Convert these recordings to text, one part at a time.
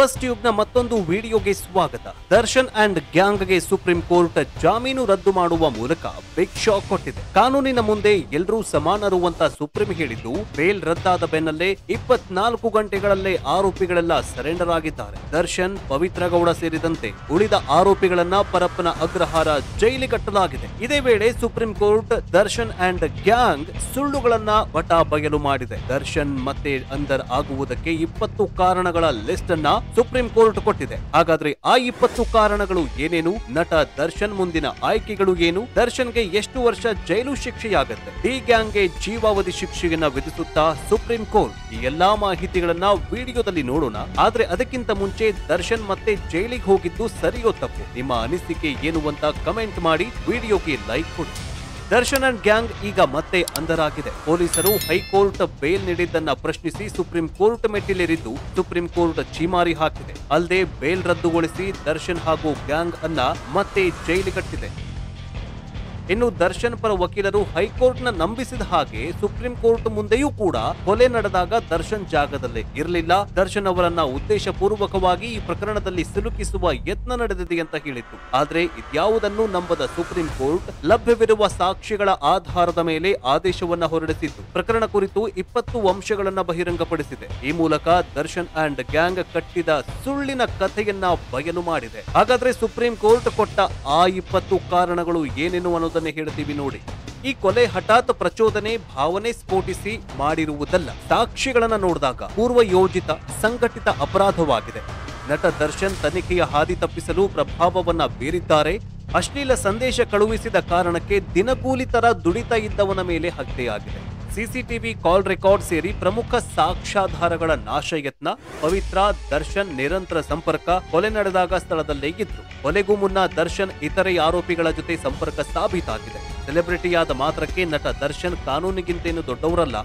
Bus ಟ್ಯೂಬ್ನ ಮತ್ತೊಂದು ವಿಡಿಯೋಗೆ ಸ್ವಾಗತ. ದರ್ಶನ್ ಅಂಡ್ ಗ್ಯಾಂಗ್ಗೆ ಸುಪ್ರೀಂ ಕೋರ್ಟ್ ಜಾಮೀನು ರದ್ದು ಮಾಡುವ ಮೂಲಕ ಬಿಗ್ ಶಾಕ್ ಕೊಟ್ಟಿದೆ. ಕಾನೂನಿನ ಮುಂದೆ ಎಲ್ಲರೂ ಸಮಾನರು ಅಂತ ಸುಪ್ರೀಂ ಹೇಳಿದ್ದು, ಬೇಲ್ ರದ್ದಾದ ಬೆನ್ನಲ್ಲೇ 24 ಗಂಟೆಗಳಲ್ಲೇ ಆರೋಪಿಗಳೆಲ್ಲ ಸರೆಂಡರ್ ಆಗಿದ್ದಾರೆ. ದರ್ಶನ್, ಪವಿತ್ರ ಗೌಡ ಸೇರಿದಂತೆ ಉಳಿದ ಆರೋಪಿಗಳನ್ನ ಪರಪ್ಪನ ಅಗ್ರಹಾರ ಜೈಲಿಗಟ್ಟಲಾಗಿದೆ. ಇದೇ ವೇಳೆ supreme court Darshan and gang ಸುಳ್ಳುಗಳನ್ನ ಬಟಾ ಬಯಲು ಮಾಡಿದೆ. ದರ್ಶನ್ ಮತ್ತೆ ಅಂದರ್ ಆಗುವುದಕ್ಕೆ 20 ಕಾರಣಗಳ ಲಿಸ್ಟ್ ಅನ್ನ ಸುಪ್ರೀಂ ಕೋರ್ಟ್ ಕೊಟ್ಟಿದೆ. ಹಾಗಾದ್ರೆ ಆ 20 ಕಾರಣಗಳು ಏನೇನು? ನಟ ದರ್ಶನ್ ಮುಂದಿನ ಆಯ್ಕೆಗಳು ಏನು? ದರ್ಶನ್ಗೆ ಎಷ್ಟು ವರ್ಷ ಜೈಲು ಶಿಕ್ಷೆಯಾಗುತ್ತೆ? ಡಿ ಗ್ಯಾಂಗ್ಗೆ ಜೀವಾವಧಿ ಶಿಕ್ಷೆಯನ್ನ ವಿಧಿಸುತ್ತಾ ಸುಪ್ರೀಂ ಕೋರ್ಟ್? ಈ ಎಲ್ಲಾ ಮಾಹಿತಿಗಳನ್ನ ವಿಡಿಯೋದಲ್ಲಿ ನೋಡೋಣ. ಆದ್ರೆ ಅದಕ್ಕಿಂತ ಮುಂಚೆ ದರ್ಶನ್ ಮತ್ತೆ ಜೈಲಿಗೆ ಹೋಗಿದ್ದು ಸರಿಯೋ ತಪ್ಪು? ನಿಮ್ಮ ಅನಿಸಿಕೆ ಏನು ಅಂತ ಕಮೆಂಟ್ ಮಾಡಿ, ವಿಡಿಯೋಗೆ ಲೈಕ್ ಕೊಡಿ. ದರ್ಶನ್ ಅಂಡ್ ಗ್ಯಾಂಗ್ ಈಗ ಮತ್ತೆ ಅಂಧರಾಗಿದೆ. ಪೊಲೀಸರು ಹೈಕೋರ್ಟ್ ಬೇಲ್ ನೀಡಿದ್ದನ್ನ ಪ್ರಶ್ನಿಸಿ ಸುಪ್ರೀಂ ಕೋರ್ಟ್ ಮೆಟ್ಟಿಲೇರಿದ್ದು, ಸುಪ್ರೀಂ ಕೋರ್ಟ್ ಛೀಮಾರಿ ಹಾಕಿದೆ. ಅಲ್ಲದೆ ಬೇಲ್ ರದ್ದುಗೊಳಿಸಿ ದರ್ಶನ್ ಹಾಗೂ ಗ್ಯಾಂಗ್ ಅನ್ನ ಮತ್ತೆ ಜೈಲಿಗಟ್ಟಿದೆ. ಇನ್ನು ದರ್ಶನ್ ಪರ ವಕೀಲರು ಹೈಕೋರ್ಟ್ನ ನಂಬಿಸಿದ ಹಾಗೆ ಸುಪ್ರೀಂ ಕೋರ್ಟ್ ಮುಂದೆಯೂ ಕೂಡ ಕೊಲೆ ನಡೆದಾಗ ದರ್ಶನ್ ಜಾಗದಲ್ಲೇ ಇರಲಿಲ್ಲ, ದರ್ಶನ್ ಅವರನ್ನ ಉದ್ದೇಶಪೂರ್ವಕವಾಗಿ ಈ ಪ್ರಕರಣದಲ್ಲಿ ಸಿಲುಕಿಸುವ ಯತ್ನ ನಡೆದಿದೆ ಅಂತ ಹೇಳಿತ್ತು. ಆದ್ರೆ ಇದ್ಯಾವುದನ್ನು ನಂಬದ ಸುಪ್ರೀಂ ಕೋರ್ಟ್ ಲಭ್ಯವಿರುವ ಸಾಕ್ಷ್ಯಗಳ ಆಧಾರದ ಮೇಲೆ ಆದೇಶವನ್ನ ಹೊರಡಿಸಿದ್ದು, ಪ್ರಕರಣ ಕುರಿತು 20 ಅಂಶಗಳನ್ನ ಬಹಿರಂಗಪಡಿಸಿದೆ. ಈ ಮೂಲಕ ದರ್ಶನ್ ಅಂಡ್ ಗ್ಯಾಂಗ್ ಕಟ್ಟಿದ ಸುಳ್ಳಿನ ಕಥೆಯನ್ನ ಬಯಲು ಮಾಡಿದೆ. ಹಾಗಾದ್ರೆ ಸುಪ್ರೀಂ ಕೋರ್ಟ್ ಕೊಟ್ಟ ಆ 20 ಕಾರಣಗಳು ಏನೇನು ಅನ್ನೋದನ್ನ ಹೇಳ್ತೀವಿ ನೋಡಿ. ಈ ಕೊಲೆ ಹಠಾತ್ ಪ್ರಚೋದನೆ, ಭಾವನೆ ಸ್ಫೋಟಿಸಿ ಮಾಡಿರುವುದಲ್ಲ. ಸಾಕ್ಷಿಗಳನ್ನ ನೋಡಿದಾಗ ಪೂರ್ವ ಯೋಜಿತ, ಸಂಘಟಿತ ಅಪರಾಧವಾಗಿದೆ. ನಟ ದರ್ಶನ್ ತನಿಖೆಯ ಹಾದಿ ತಪ್ಪಿಸಲು ಪ್ರಭಾವವನ್ನ ಬೀರಿದ್ದಾರೆ. ಅಶ್ಲೀಲ ಸಂದೇಶ ಕಳುಹಿಸಿದ ಕಾರಣಕ್ಕೆ ದಿನಗೂಲಿ ತರ ದುಡಿತಾ ಇದ್ದವನ ಮೇಲೆ ಹತ್ಯೆಯಾಗಿದೆ. ಸಿಸಿಟಿವಿ ಕಾಲ್ ರೆಕಾರ್ಡ್ ಸೇರಿ ಪ್ರಮುಖ ಸಾಕ್ಷ್ಯಾಧಾರಗಳ ನಾಶ ಯತ್ನ. ಪವಿತ್ರ, ದರ್ಶನ್ ನಿರಂತರ ಸಂಪರ್ಕ. ಕೊಲೆ ನಡೆದಾಗ ಸ್ಥಳದಲ್ಲೇ ಇದ್ರು. ಕೊಲೆಗೂ ಮುನ್ನ ದರ್ಶನ್ ಇತರೆ ಆರೋಪಿಗಳ ಜೊತೆ ಸಂಪರ್ಕ ಸಾಬೀತಾಗಿದೆ. ಸೆಲೆಬ್ರಿಟಿಯಾದ ಮಾತ್ರಕ್ಕೆ ನಟ ದರ್ಶನ್ ಕಾನೂನಿಗಿಂತೇನು ದೊಡ್ಡವರಲ್ಲ,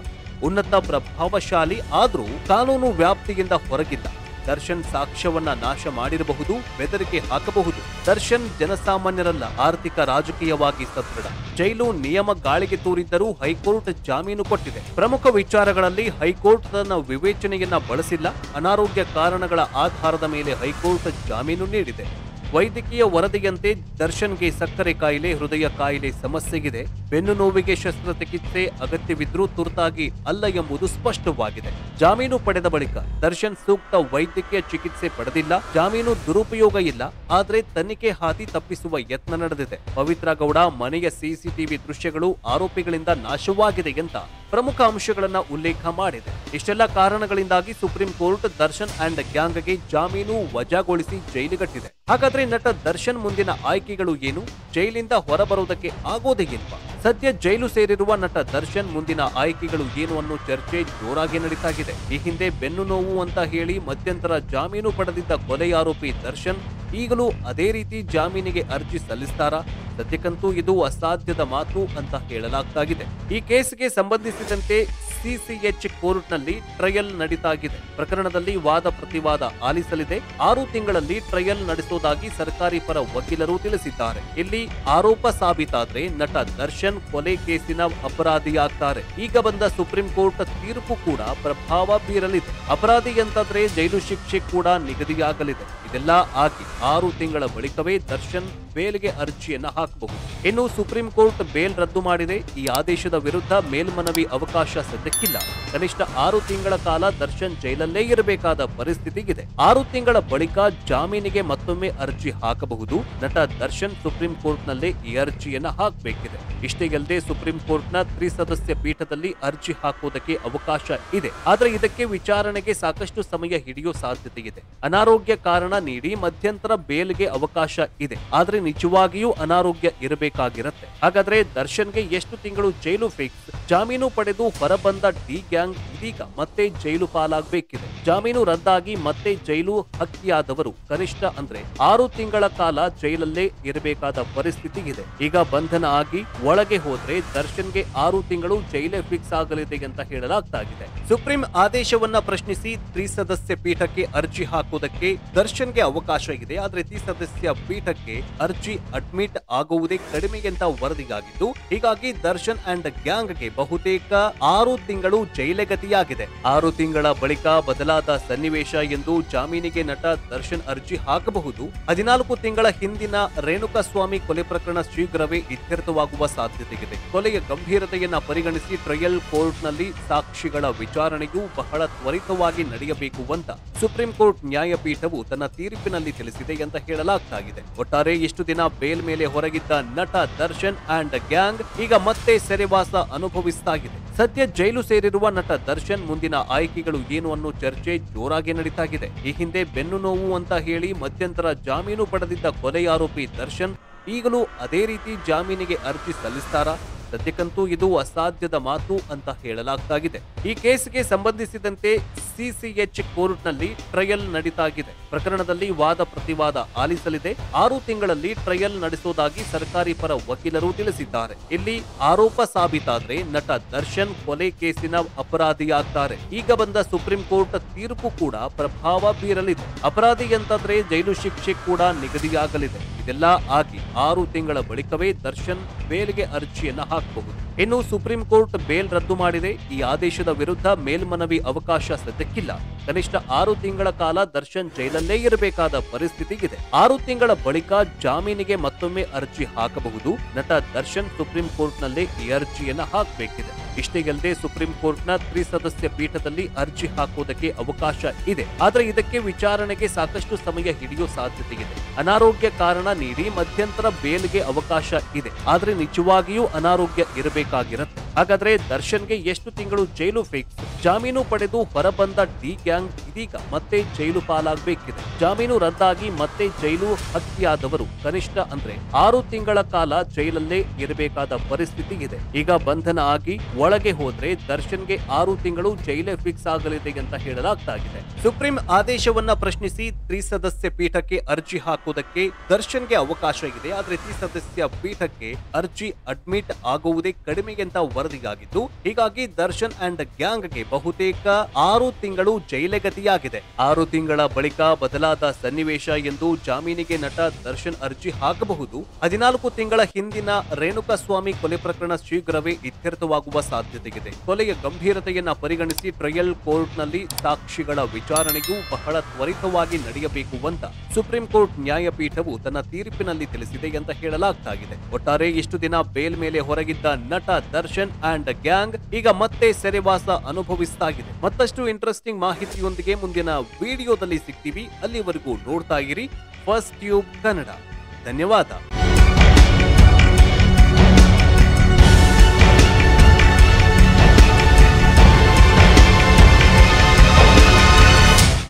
ಉನ್ನತ ಪ್ರಭಾವಶಾಲಿ. ಆದ್ರೂ ಕಾನೂನು ವ್ಯಾಪ್ತಿಯಿಂದ ಹೊರಗಿಲ್ಲ. ದರ್ಶನ್ ಸಾಕ್ಷ್ಯವನ್ನ ನಾಶ ಮಾಡಿರಬಹುದು, ಬೆದರಿಕೆ ಹಾಕಬಹುದು. ದರ್ಶನ್ ಜನಸಾಮಾನ್ಯರಲ್ಲ, ಆರ್ಥಿಕ ರಾಜಕೀಯವಾಗಿ ಸದೃಢ. ಜೈಲು ನಿಯಮ ಗಾಳಿಗೆ ತೂರಿದ್ದರೂ ಹೈಕೋರ್ಟ್ ಜಾಮೀನು ಕೊಟ್ಟಿದೆ. ಪ್ರಮುಖ ವಿಚಾರಗಳಲ್ಲಿ ಹೈಕೋರ್ಟ್ ತನ್ನ ವಿವೇಚನೆಯನ್ನ ಬಳಸಿಲ್ಲ. ಅನಾರೋಗ್ಯ ಕಾರಣಗಳ ಆಧಾರದ ಮೇಲೆ ಹೈಕೋರ್ಟ್ ಜಾಮೀನು ನೀಡಿದೆ. ವೈದ್ಯಕೀಯ ವರದಿಯಂತೆ ದರ್ಶನ್ಗೆ ಸಕ್ಕರೆ ಕಾಯಿಲೆ, ಹೃದಯ ಕಾಯಿಲೆ ಸಮಸ್ಯೆಗಿದೆ. ಬೆನ್ನು ನೋವಿಗೆ ಶಸ್ತ್ರಚಿಕಿತ್ಸೆ ಅಗತ್ಯವಿದ್ರೂ ತುರ್ತಾಗಿ ಅಲ್ಲ ಎಂಬುದು ಸ್ಪಷ್ಟವಾಗಿದೆ. ಜಾಮೀನು ಪಡೆದ ಬಳಿಕ ದರ್ಶನ್ ಸೂಕ್ತ ವೈದ್ಯಕೀಯ ಚಿಕಿತ್ಸೆ ಪಡೆದಿಲ್ಲ. ಜಾಮೀನು ದುರುಪಯೋಗ ಇಲ್ಲ, ಆದ್ರೆ ತನಿಖೆ ಹಾದಿ ತಪ್ಪಿಸುವ ಯತ್ನ ನಡೆದಿದೆ. ಪವಿತ್ರ ಗೌಡ ಮನೆಯ ಸಿಸಿಟಿವಿ ದೃಶ್ಯಗಳು ಆರೋಪಿಗಳಿಂದ ನಾಶವಾಗಿದೆ ಅಂತ ಪ್ರಮುಖ ಅಂಶಗಳನ್ನ ಉಲ್ಲೇಖ ಮಾಡಿದೆ. ಇಷ್ಟೆಲ್ಲ ಕಾರಣಗಳಿಂದಾಗಿ ಸುಪ್ರೀಂ ಕೋರ್ಟ್ ದರ್ಶನ್ ಅಂಡ್ ಗ್ಯಾಂಗ್ಗೆ ಜಾಮೀನು ವಜಾಗೊಳಿಸಿ ಜೈಲಿಗಟ್ಟಿದೆ. ಹಾಗಾದ್ರೆ ನಟ ದರ್ಶನ್ ಮುಂದಿನ ಆಯ್ಕೆಗಳು ಏನು? ಜೈಲಿಂದ ಹೊರಬರುವುದಕ್ಕೆ ಆಗೋದೇ ಇಲ್ವಾ? ಸದ್ಯ ಜೈಲು ಸೇರಿರುವ ನಟ ದರ್ಶನ್ ಮುಂದಿನ ಆಯ್ಕೆಗಳು ಏನು ಅನ್ನೋ ಚರ್ಚೆ ಜೋರಾಗಿ ನಡೀತಾಗಿದೆ. ಈ ಹಿಂದೆ ಬೆನ್ನು ನೋವು ಅಂತ ಹೇಳಿ ಮಧ್ಯಂತರ ಜಾಮೀನು ಪಡೆದಿದ್ದ ಕೊಲೆಯಾರೋಪಿ ದರ್ಶನ್ ಈಗಲೂ ಅದೇ ರೀತಿ ಜಾಮೀನಿಗೆ ಅರ್ಜಿ ಸಲ್ಲಿಸ್ತಾರಾ? ಸದ್ಯಕ್ಕಂತೂ ಇದು ಅಸಾಧ್ಯದ ಮಾತು ಅಂತ ಹೇಳಲಾಗ್ತಾಗಿದೆ. ಈ ಕೇಸ್ಗೆ ಸಂಬಂಧಿಸಿದಂತೆ ಸಿಸಿಎಚ್ ಕೋರ್ಟ್ನಲ್ಲಿ ಟ್ರಯಲ್ ನಡೀತಾಗಿದೆ. ಪ್ರಕರಣದಲ್ಲಿ ವಾದ ಪ್ರತಿವಾದ ಆಲಿಸಲಿದೆ. 6 ತಿಂಗಳಲ್ಲಿ ಟ್ರಯಲ್ ನಡೆಸೋದಾಗಿ ಸರ್ಕಾರಿ ಪರ ವಕೀಲರು ತಿಳಿಸಿದ್ದಾರೆ. ಇಲ್ಲಿ ಆರೋಪ ಸಾಬೀತಾದ್ರೆ ನಟ ದರ್ಶನ್ ಕೊಲೆ ಕೇಸಿನ ಅಪರಾಧಿಯಾಗ್ತಾರೆ. ಈಗ ಬಂದ ಸುಪ್ರೀಂ ಕೋರ್ಟ್ ತೀರ್ಪು ಕೂಡ ಪ್ರಭಾವ ಬೀರಲಿದೆ. ಅಪರಾಧಿ ಅಂತಂದ್ರೆ ಜೈಲು ಶಿಕ್ಷೆ ಕೂಡ ನಿಗದಿಯಾಗಲಿದೆ. ಇದೆಲ್ಲ ಆಗಿ 6 ತಿಂಗಳ ಬಳಿಕವೇ ದರ್ಶನ್ ಬೇಲ್ಗೆ ಅರ್ಜಿಯನ್ನ ಹಾಕಬಹುದು. ಇನ್ನು ಸುಪ್ರೀಂ ಕೋರ್ಟ್ ಬೇಲ್ ರದ್ದು ಮಾಡಿದೆ. ಈ ಆದೇಶದ ವಿರುದ್ಧ ಮೇಲ್ಮನವಿ ಅವಕಾಶ ಸದ್ಯಕ್ಕಿಲ್ಲ. ಕನಿಷ್ಠ 6 ತಿಂಗಳ ಕಾಲ ದರ್ಶನ್ ಜೈಲಲ್ಲೇ ಇರಬೇಕಾದ ಪರಿಸ್ಥಿತಿ ಇದೆ. 6 ತಿಂಗಳ ಬಳಿಕ ಜಾಮೀನಿಗೆ ಮತ್ತೊಮ್ಮೆ ಅರ್ಜಿ ಹಾಕಬಹುದು. ನಟ ದರ್ಶನ್ ಸುಪ್ರೀಂ ಕೋರ್ಟ್ ನಲ್ಲಿ ಈ ಅರ್ಜಿಯನ್ನ ಹಾಕಬೇಕಿದೆ. ಇಷ್ಟೇ ಅಲ್ಲದೆ ಸುಪ್ರೀಂ ಕೋರ್ಟ್ನ 3 ಸದಸ್ಯ ಪೀಠದಲ್ಲಿ ಅರ್ಜಿ ಹಾಕುವುದಕ್ಕೆ ಅವಕಾಶ ಇದೆ. ಆದ್ರೆ ಇದಕ್ಕೆ ವಿಚಾರಣೆಗೆ ಸಾಕಷ್ಟು ಸಮಯ ಹಿಡಿಯೋ ಸಾಧ್ಯತೆ ಇದೆ. ಅನಾರೋಗ್ಯ ಕಾರಣ ನೀಡಿ ಮಧ್ಯಂತರ ಬೇಲ್ಗೆ ಅವಕಾಶ ಇದೆ. ಆದ್ರೆ ನಿಜವಾಗಿಯೂ ಅನಾರೋಗ್ಯ ಇರಬೇಕಾಗಿರುತ್ತೆ. ಹಾಗಾದ್ರೆ ದರ್ಶನ್ಗೆ ಎಷ್ಟು ತಿಂಗಳು ಜೈಲು ಫಿಕ್ಸ್? ಜಾಮೀನು ಪಡೆದು ಹೊರಬಂದ ಡಿ ಗ್ಯಾಂಗ್ ಇದೀಗ ಮತ್ತೆ ಜೈಲು ಪಾಲಾಗಬೇಕಿದೆ. ಜಾಮೀನು ರದ್ದಾಗಿ ಮತ್ತೆ ಜೈಲು ಹಕ್ಕಿಯಾದವರು ಕನಿಷ್ಠ ಅಂದ್ರೆ 6 ತಿಂಗಳ ಕಾಲ ಜೈಲಲ್ಲೇ ಇರಬೇಕಾದ ಪರಿಸ್ಥಿತಿ ಇದೆ. ಈಗ ಬಂಧನ ಆಗಿ ಒಳಗೆ ಹೋದ್ರೆ ದರ್ಶನ್ಗೆ 6 ತಿಂಗಳು ಜೈಲೇ ಫಿಕ್ಸ್ ಆಗಲಿದೆ ಅಂತ ಹೇಳಲಾಗ್ತಾಗಿದೆ. ಸುಪ್ರೀಂ ಆದೇಶವನ್ನ ಪ್ರಶ್ನಿಸಿ 3 ಸದಸ್ಯ ಪೀಠಕ್ಕೆ ಅರ್ಜಿ ಹಾಕುವುದಕ್ಕೆ ದರ್ಶನ್ಗೆ ಅವಕಾಶ ಇದೆ. ಆದ್ರೆ 3 ಸದಸ್ಯ ಪೀಠಕ್ಕೆ ಅರ್ಜಿ ಅಡ್ಮಿಟ್ ಆಗುವುದೇ ಕಡಿಮೆ ಅಂತ ವರದಿಯಾಗಿದ್ದು, ಹೀಗಾಗಿ ದರ್ಶನ್ ಅಂಡ್ ಗ್ಯಾಂಗ್ಗೆ ಬಹುತೇಕ 6 ತಿಂಗಳು ಜೈಲಗತಿಯಾಗಿದೆ. 6 ತಿಂಗಳ ಬಳಿಕ ಬದಲಾದ ಸನ್ನಿವೇಶ ಎಂದು ಜಾಮೀನಿಗೆ ನಟ ದರ್ಶನ್ ಅರ್ಜಿ ಹಾಕಬಹುದು. 14 ತಿಂಗಳ ಹಿಂದಿನ ರೇಣುಕಾಸ್ವಾಮಿ ಕೊಲೆ ಪ್ರಕರಣ ಶೀಘ್ರವೇ ಇತ್ಯರ್ಥವಾಗುವ ಸಾಧ್ಯತೆಯಿದೆ. ಕೊಲೆಯ ಗಂಭೀರತೆಯನ್ನ ಪರಿಗಣಿಸಿ ಟ್ರಯಲ್ ಕೋರ್ಟ್ನಲ್ಲಿ ಸಾಕ್ಷಿಗಳ ವಿಚಾರಣೆಯು ಬಹಳ ತ್ವರಿತವಾಗಿ ನಡೆಯಬೇಕು ಅಂತ ಸುಪ್ರೀಂ ಕೋರ್ಟ್ ನ್ಯಾಯಪೀಠವು ತನ್ನ ತೀರ್ಪಿನಲ್ಲಿ ತಿಳಿಸಿದೆ ಅಂತ ಹೇಳಲಾಗ್ತಾಗಿದೆ. ಒಟ್ಟಾರೆ ಇಷ್ಟು ದಿನ ಬೇಲ್ ಮೇಲೆ ಹೊರಗಿದ್ದ ನಟ ದರ್ಶನ್ ಅಂಡ್ ಗ್ಯಾಂಗ್ ಈಗ ಮತ್ತೆ ಸೆರೆವಾಸ ಅನುಭವಿಸ್ತಾ ಇದೆ. ಸದ್ಯ ಜೈಲು ಸೇರಿರುವ ನಟ ದರ್ಶನ್ ಮುಂದಿನ ಆಯ್ಕೆಗಳು ಏನು ಅನ್ನೋ ಚರ್ಚೆ ಜೋರಾಗಿ ನಡೀತಾ ಇದೆ. ಈ ಹಿಂದೆ ಬೆನ್ನು ನೋವು ಅಂತ ಹೇಳಿ ಮಧ್ಯಂತರ ಜಾಮೀನು ಪಡೆದಿದ್ದ ಕೊಲೆಯಾರೋಪಿ ದರ್ಶನ್ ಈಗಲೂ ಅದೇ ರೀತಿ ಜಾಮೀನಿಗೆ ಅರ್ಜಿ ಸಲ್ಲಿಸ್ತಾರಾ? ಸದ್ಯಕ್ಕಂತೂ ಇದು ಅಸಾಧ್ಯದ ಮಾತು ಅಂತ ಹೇಳಲಾಗ್ತಾಗಿದೆ. ಈ ಕೇಸ್ಗೆ ಸಂಬಂಧಿಸಿದಂತೆ ಸಿಸಿಎಚ್ ಕೋರ್ಟ್ನಲ್ಲಿ ಟ್ರಯಲ್ ನಡೀತಾಗಿದೆ. ಪ್ರಕರಣದಲ್ಲಿ ವಾದ ಪ್ರತಿವಾದ ಆಲಿಸಲಿದೆ. 6 ತಿಂಗಳಲ್ಲಿ ಟ್ರಯಲ್ ನಡೆಸೋದಾಗಿ ಸರ್ಕಾರಿ ಪರ ವಕೀಲರು ತಿಳಿಸಿದ್ದಾರೆ. ಇಲ್ಲಿ ಆರೋಪ ಸಾಬೀತಾದ್ರೆ ನಟ ದರ್ಶನ್ ಕೊಲೆ ಕೇಸಿನ ಅಪರಾಧಿಯಾಗ್ತಾರೆ. ಈಗ ಬಂದ ಸುಪ್ರೀಂ ಕೋರ್ಟ್ ತೀರ್ಪು ಕೂಡ ಪ್ರಭಾವ ಬೀರಲಿದೆ. ಅಪರಾಧಿ ಅಂತಂದ್ರೆ ಜೈಲು ಶಿಕ್ಷೆ ಕೂಡ ನಿಗದಿಯಾಗಲಿದೆ. ಇದೆಲ್ಲ ಆಗಿ 6 ತಿಂಗಳ ಬಳಿಕವೇ ದರ್ಶನ್ ಬೇಲ್ಗೆ ಅರ್ಜಿಯನ್ನ ಹಾಕಬಹುದು. ಇನ್ನು ಸುಪ್ರೀಂ ಕೋರ್ಟ್ ಬೇಲ್ ರದ್ದು ಮಾಡಿದೆ. ಈ ಆದೇಶದ ವಿರುದ್ಧ ಮೇಲ್ಮನವಿ ಅವಕಾಶ ಸದ್ಯಕ್ಕಿಲ್ಲ. ಕನಿಷ್ಠ 6 ತಿಂಗಳ ಕಾಲ ದರ್ಶನ್ ಜೈಲಲ್ಲೇ ಇರಬೇಕಾದ ಪರಿಸ್ಥಿತಿ ಇದೆ. 6 ತಿಂಗಳ ಬಳಿಕ ಜಾಮೀನಿಗೆ ಮತ್ತೊಮ್ಮೆ ಅರ್ಜಿ ಹಾಕಬಹುದು. ನಟ ದರ್ಶನ್ ಸುಪ್ರೀಂ ಕೋರ್ಟ್ನಲ್ಲೇ ಈ ಅರ್ಜಿಯನ್ನ ಹಾಕಬೇಕಿದೆ. ಇಷ್ಟೇ ಅಲ್ಲದೆ ಸುಪ್ರೀಂ ಕೋರ್ಟ್ನ ತ್ರಿಸದಸ್ಯ ಪೀಠದಲ್ಲಿ ಅರ್ಜಿ ಹಾಕುವುದಕ್ಕೆ ಅವಕಾಶ ಇದೆ. ಆದ್ರೆ ಇದಕ್ಕೆ ವಿಚಾರಣೆಗೆ ಸಾಕಷ್ಟು ಸಮಯ ಹಿಡಿಯೋ ಸಾಧ್ಯತೆ ಇದೆ. ಅನಾರೋಗ್ಯ ಕಾರಣ ನೀಡಿ ಮಧ್ಯಂತರ ಬೇಲ್ಗೆ ಅವಕಾಶ ಇದೆ. ಆದ್ರೆ ನಿಜವಾಗಿಯೂ ಅನಾರೋಗ್ಯ ಇರಬೇಕಾಗಿರುತ್ತೆ. ಹಾಗಾದ್ರೆ ದರ್ಶನ್ಗೆ ಎಷ್ಟು ತಿಂಗಳು ಜೈಲು ಫಿಕ್ಸ್? ಜಾಮೀನು ಪಡೆದು ಹೊರಬಂದ ಡಿ ಗ್ಯಾಂಗ್ ಇದೀಗ ಮತ್ತೆ ಜೈಲು ಪಾಲಾಗಬೇಕಿದೆ. ಜಾಮೀನು ರದ್ದಾಗಿ ಮತ್ತೆ ಜೈಲು ಹತ್ಯೆಯಾದವರು ಕನಿಷ್ಠ ಅಂದ್ರೆ 6 ತಿಂಗಳ ಕಾಲ ಜೈಲಲ್ಲೇ ಇರಬೇಕಾದ ಪರಿಸ್ಥಿತಿ ಇದೆ. ಈಗ ಬಂಧನ ಆಗಿ ಒಳಗೆ ಹೋದ್ರೆ ದರ್ಶನ್ಗೆ 6 ತಿಂಗಳು ಜೈಲೇ ಫಿಕ್ಸ್ ಆಗಲಿದೆ ಅಂತ ಹೇಳಲಾಗ್ತಾಗಿದೆ. ಸುಪ್ರೀಂ ಆದೇಶವನ್ನ ಪ್ರಶ್ನಿಸಿ ತ್ರಿಸದಸ್ಯ ಪೀಠಕ್ಕೆ ಅರ್ಜಿ ಹಾಕುವುದಕ್ಕೆ ದರ್ಶನ್ಗೆ ಅವಕಾಶ ಇದೆ. ಆದ್ರೆ ತ್ರಿಸದಸ್ಯ ಪೀಠಕ್ಕೆ ಅರ್ಜಿ ಅಡ್ಮಿಟ್ ಆಗುವುದೇ ಕಡಿಮೆ ಅಂತ ವರದಿಯಾಗಿದ್ದು, ಹೀಗಾಗಿ ದರ್ಶನ್ ಅಂಡ್ ಗ್ಯಾಂಗ್ಗೆ ಬಹುತೇಕ 6 ತಿಂಗಳು ಜೈಲಗತಿಯಾಗಿದೆ. 6 ತಿಂಗಳ ಬಳಿಕ ಬದಲಾದ ಸನ್ನಿವೇಶ ಎಂದು ಜಾಮೀನಿಗೆ ನಟ ದರ್ಶನ್ ಅರ್ಜಿ ಹಾಕಬಹುದು. 14 ತಿಂಗಳ ಹಿಂದಿನ ರೇಣುಕಾಸ್ವಾಮಿ ಕೊಲೆ ಪ್ರಕರಣ ಶೀಘ್ರವೇ ಇತ್ಯರ್ಥವಾಗುವ ಸಾಧ್ಯತೆಯಿದೆ. ಕೊಲೆಯ ಗಂಭೀರತೆಯನ್ನ ಪರಿಗಣಿಸಿ ಟ್ರಯಲ್ ಕೋರ್ಟ್ನಲ್ಲಿ ಸಾಕ್ಷಿಗಳ ವಿಚಾರಣೆಯು ಬಹಳ ತ್ವರಿತವಾಗಿ ನಡೆಯಬೇಕು ಅಂತ ಸುಪ್ರೀಂ ಕೋರ್ಟ್ ನ್ಯಾಯಪೀಠವು ತನ್ನ ತೀರ್ಪಿನಲ್ಲಿ ತಿಳಿಸಿದೆ ಅಂತ ಹೇಳಲಾಗ್ತಾಗಿದೆ. ಒಟ್ಟಾರೆ ಇಷ್ಟು ದಿನ ಬೇಲ್ ಮೇಲೆ ಹೊರಗಿದ್ದ ನಟ ದರ್ಶನ್ ಅಂಡ್ ಗ್ಯಾಂಗ್ ಈಗ ಮತ್ತೆ ಸೆರೆವಾಸ ಅನುಭವಿಸ್ತಾ ಇದೆ. ಮತ್ತಷ್ಟು ಇಂಟ್ರೆಸ್ಟಿಂಗ್ ಮಾಹಿತಿಯೊಂದಿಗೆ ಮುಂದಿನ ವಿಡಿಯೋದಲ್ಲಿ ಸಿಗ್ತೀವಿ. ಅಲ್ಲಿವರೆಗೂ ನೋಡ್ತಾ ಇರಿ ಫಸ್ಟ್ ಟ್ಯೂಬ್ ಕನ್ನಡ. ಧನ್ಯವಾದ.